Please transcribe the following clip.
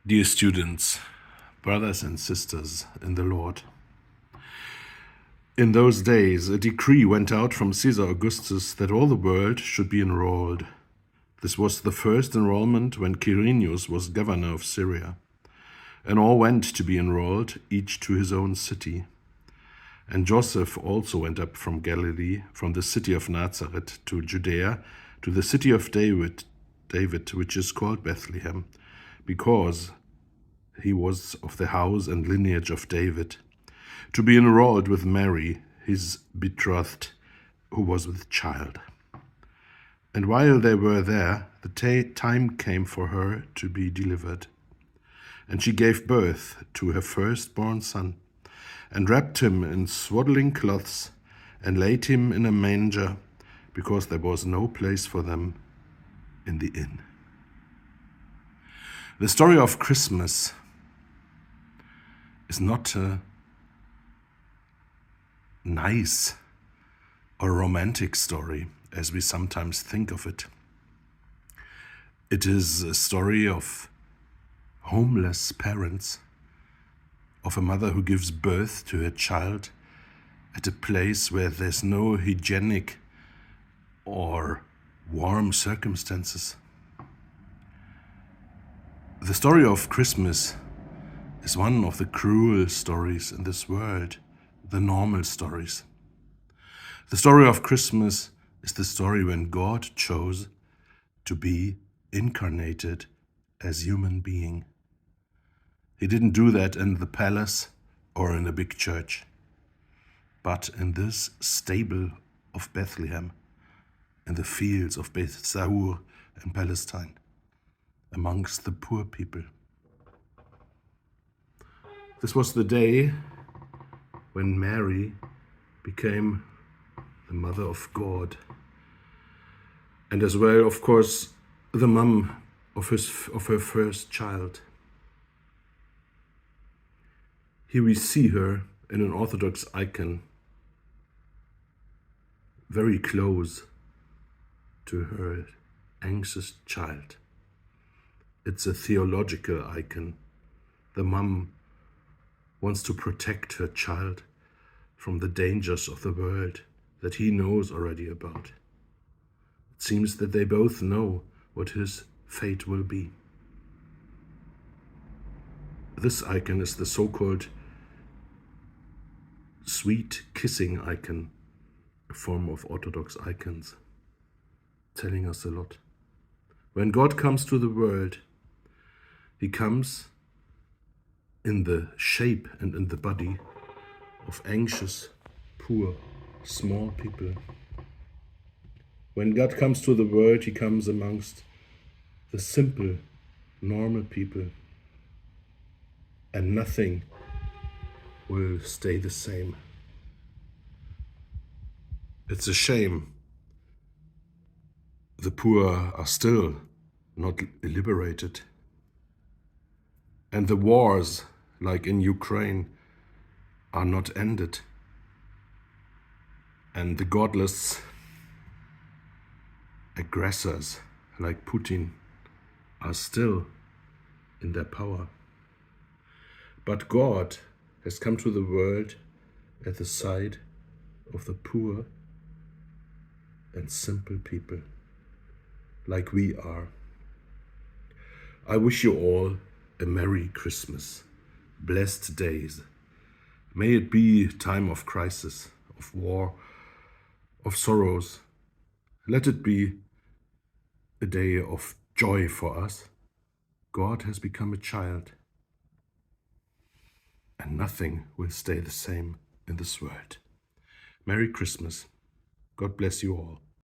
Dear students, brothers and sisters in the Lord, in those days a decree went out from Caesar Augustus that all the world should be enrolled. This was the first enrollment when Quirinius was governor of Syria. And all went to be enrolled, each to his own city. And Joseph also went up from Galilee, from the city of Nazareth to Judea, to the city of David, which is called Bethlehem, because he was of the house and lineage of David, to be enrolled with Mary, his betrothed, who was with child. And while they were there, the time came for her to be delivered. And she gave birth to her firstborn son, and wrapped him in swaddling cloths, and laid him in a manger, because there was no place for them in the inn. The story of Christmas is not a nice or romantic story, as we sometimes think of it. It is a story of homeless parents, of a mother who gives birth to her child at a place where there's no hygienic or warm circumstances. The story of Christmas is one of the cruel stories in this world, the normal stories. The story of Christmas is the story when God chose to be incarnated as human being. He didn't do that in the palace or in a big church, but in this stable of Bethlehem, in the fields of Beth Sahur in Palestine, amongst the poor people. This was the day when Mary became the mother of God, and as well, of course, the mom of her first child. Here we see her in an Orthodox icon, very close to her anxious child. It's a theological icon. The mom wants to protect her child from the dangers of the world that he knows already about. It seems that they both know what his fate will be. This icon is the so-called sweet kissing icon, a form of Orthodox icons, telling us a lot. When God comes to the world, he comes in the shape and in the body of anxious, poor, small people. When God comes to the world, he comes amongst the simple, normal people, and nothing will stay the same. It's a shame the poor are still not liberated. And the wars, like in Ukraine, are not ended. And the godless aggressors, like Putin, are still in their power. But God has come to the world at the side of the poor and simple people, like we are. I wish you all a Merry Christmas, blessed days. May it be a time of crisis, of war, of sorrows. Let it be a day of joy for us. God has become a child, and nothing will stay the same in this world. Merry Christmas. God bless you all.